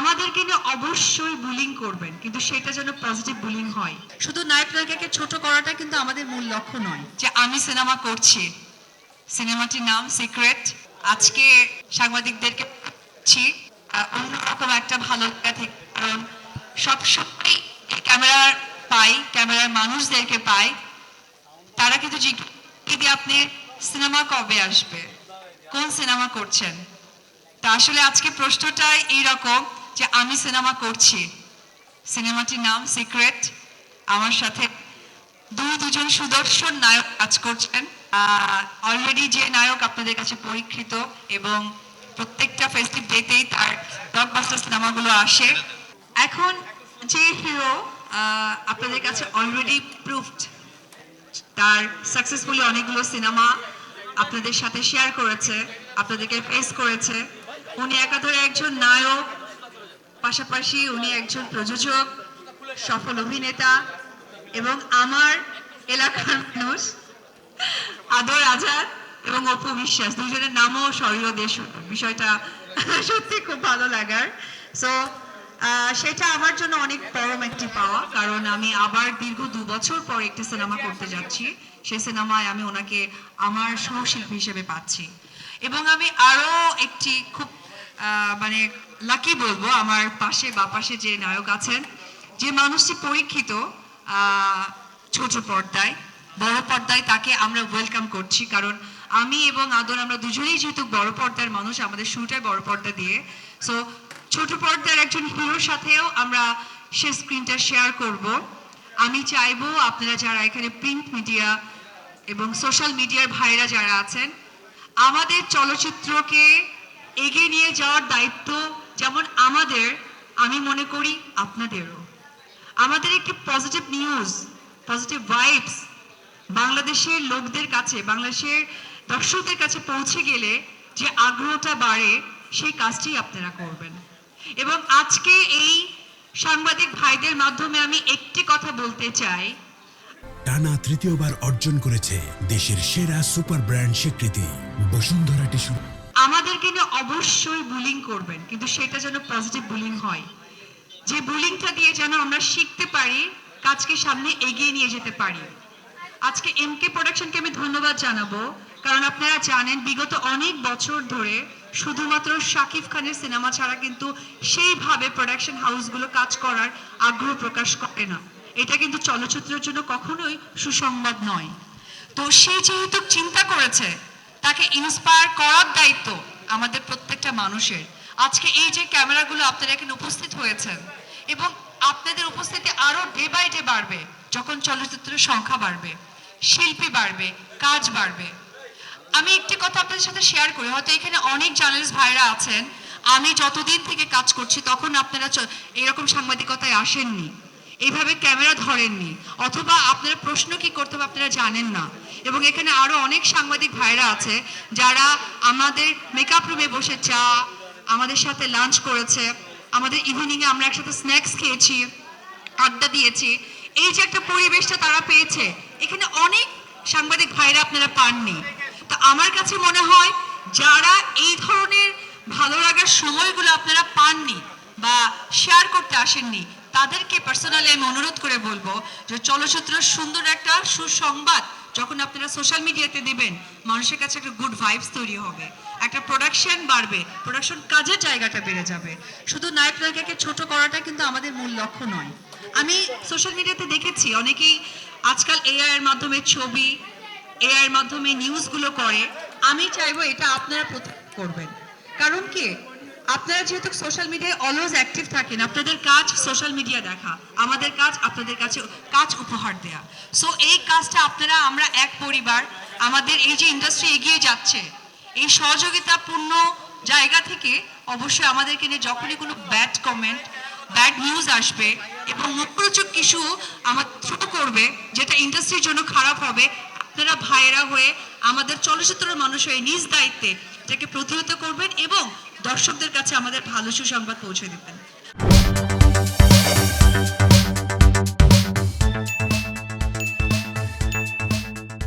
আমাদেরকে নিয়ে অবশ্যই বুলিং করবেন, কিন্তু সেটা যেন পজিটিভ বুলিং হয়। শুধু নায়ক নায়িকাকে ছোট করাটা কিন্তু আমাদের মূল লক্ষ্য নয়। যে আমি সিনেমা করছি, সিনেমাটির নাম সিক্রেট। আজকে সাংবাদিকদেরকে বলছি, অন্যরকম একটা ভালো লাগা থেকে, কারণ সবসময় ক্যামেরার পাই, ক্যামেরার মানুষদেরকে পাই, তারা কিন্তু জিজ্ঞেস আপনি সিনেমা কবে আসবে, কোন সিনেমা করছেন। তা আসলে আজকে প্রশ্নটাই এইরকম যে আমি সিনেমা করছি, সিনেমাটির নাম সিক্রেট। আমার সাথে দুজন সুদর্শন নায়ক কাজ করছেন। অলরেডি যে নায়ক আপনাদের কাছে পরীক্ষিত এবং প্রত্যেকটা ফেস্টিভ ডেতেই তার ব্লকবাস্টার সিনেমাগুলো আসে। এখন যে হিরো আপনাদের কাছে অলরেডি প্রুভড, তার সাকসেসফুলি অনেকগুলো সিনেমা আপনাদের সাথে শেয়ার করেছে, আপনাদেরকে ফেস করেছে। উনি একাধারে একজন নায়ক, পাশাপাশি উনি একজন প্রযোজক, সফল অভিনেতা এবং আমার এলাকার মানুষ আদর আজাদ এবং অপু বিশ্বাস, দুজনের নামও স্বর্গীয় দেশ। বিষয়টা সত্যি খুব ভালো লাগার। সো সেটা আমার জন্য অনেক পরম একটি পাওয়া, কারণ আমি আবার দীর্ঘ 2 বছর পর একটি সিনেমা করতে যাচ্ছি। সেই সিনেমায় আমি ওনাকে আমার সহশিল্পী হিসেবে পাচ্ছি এবং আমি আরো একটি খুব মানে লাকি বলবো, আমার পাশে বা পাশে যে নায়ক আছেন, যে মানুষটি পরীক্ষিত ছোট পর্দায়, বড় পর্দায় তাকে আমরা ওয়েলকাম করছি। কারণ আমি এবং আদর আমরা দুজনেই যেহেতু বড় পর্দার মানুষ, আমাদের শুরুটাই বড় পর্দা দিয়ে। সো ছোট পর্দার একজন হিরোর সাথেও আমরা সে স্ক্রিনটা শেয়ার করব। আমি চাইবো আপনারা যারা এখানে প্রিন্ট মিডিয়া এবং সোশ্যাল মিডিয়ার ভাইরা যারা আছেন, আমাদের চলচ্চিত্রকে এগিয়ে নিয়ে যাওয়ার দায়িত্ব যেমন আমাদের, আমি মনে করি আপনাদেরও। আমাদের একটি পজিটিভ নিউজ, পজিটিভ ভাইবস বাংলাদেশের লোকদের কাছে, বাংলাদেশের দর্শকদের কাছে পৌঁছে গেলে যে আগ্রহটা বাড়ে, সেই কাজটি আপনারা করবেন। এবং আজকে এই সাংবাদিক ভাইদের মাধ্যমে আমি একটি কথা বলতে চাই, টানা তৃতীয়বার অর্জন করেছে দেশের সেরা সুপার ব্র্যান্ড স্বীকৃতি বসুন্ধরা টিস্যু। আমাদেরকে নিয়ে অবশ্যই বুলিং করবেন, কিন্তু সেটা যেন পজিটিভ বুলিং হয়। যে বুলিংটা দিয়ে যেন আমরা শিখতে পারি, কাজকে সামনে এগিয়ে নিয়ে যেতে পারি। আজকে এমকে প্রোডাকশনকে আমি ধন্যবাদ জানাবো, কারণ আপনারা জানেন বিগত অনেক বছর ধরে শুধুমাত্র শাকিব খানের সিনেমা ছাড়া কিন্তু সেইভাবে প্রোডাকশন হাউসগুলো কাজ করার আগ্রহ প্রকাশ করে না। এটা কিন্তু চলচ্চিত্রের জন্য কখনোই সুসংবাদ নয়। তো সে যেহেতু চিন্তা করেছে, তাকে ইন্সপায়ার করার দায়িত্ব আমাদের প্রত্যেকটা মানুষের। আজকে এই যে ক্যামেরাগুলো আপনারা এখানে উপস্থিত হয়েছেন এবং আপনাদের উপস্থিতি আরো ডে বাই ডে বাড়বে, যখন চলচ্চিত্রের সংখ্যা বাড়বে, শিল্পী বাড়বে, কাজ বাড়বে। আমি একটি কথা আপনাদের সাথে শেয়ার করি, হয়তো এখানে অনেক জার্নালিস্ট ভাইরা আছেন, আমি যতদিন থেকে কাজ করছি তখন আপনারা এরকম সাংবাদিকতায় আসেননি, এইভাবে ক্যামেরা ধরেননি, অথবা আপনারা প্রশ্ন কি করতে হবে আপনারা জানেন না। এবং এখানে আরো অনেক সাংবাদিক ভাইরা আছে যারা আমাদের মেকআপ রুমে বসে চা, আমাদের সাথে লাঞ্চ করেছে, আমাদের ইভিনিং এ আমরা একসাথে স্ন্যাক্স খেয়েছি, আড্ডা দিয়েছি। এই যে একটা পরিবেশটা তারা পেয়েছে, এখানে অনেক সাংবাদিক ভাইরা আপনারা পাননি। তো আমার কাছে মনে হয় যারা এই ধরনের ভালো লাগার সময়গুলো আপনারা পাননি বা শেয়ার করতে আসেননি, তাদেরকে পার্সোনালি আমি অনুরোধ করে বলবো যে চলচ্চিত্রের সুন্দর একটা সুসংবাদ যখন আপনারা সোশ্যাল মিডিয়াতে দেবেন, মানুষের কাছে একটা গুড ভাইবস তৈরি হবে, একটা প্রোডাকশন বাড়বে, প্রোডাকশন কাজের জায়গাটা বেড়ে যাবে। শুধু নায়ক নায়িকাকে ছোট করাটা কিন্তু আমাদের মূল লক্ষ্য নয়। আমি সোশ্যাল মিডিয়াতে দেখেছি অনেকেই আজকাল এআই এর মাধ্যমে ছবি, এআই এর মাধ্যমে নিউজগুলো করে। আমি চাইবো এটা আপনারা করবেন, কারণ কি আপনারা যেহেতু সোশ্যাল মিডিয়ায় অলওয়েজ অ্যাক্টিভ থাকেন, আপনাদের কাজ সোশ্যাল মিডিয়া দেখা, আমাদের কাজ আপনাদের কাছে কাজ উপহার দেয়া। সো এই কাজটা আপনারা, আমরা এক পরিবার, আমাদের এই যে ইন্ডাস্ট্রি এগিয়ে যাচ্ছে, এই সহযোগিতাপূর্ণ জায়গা থেকে অবশ্যই আমাদেরকে নিয়ে যখনই কোনো ব্যাড কমেন্ট, ব্যাড নিউজ আসবে এবং মুখরোচক কিছু আমার থ্রু করবে যেটা ইন্ডাস্ট্রির জন্য খারাপ হবে, আপনারা ভাইয়েরা হয়ে আমাদের চলচ্চিত্রের মানুষ হয়ে নিজ দায়িত্বে এটাকে প্রতিহত করবেন এবং দর্শকদের কাছে আমাদের ভালো সুসংবাদ পৌঁছে দিবেন।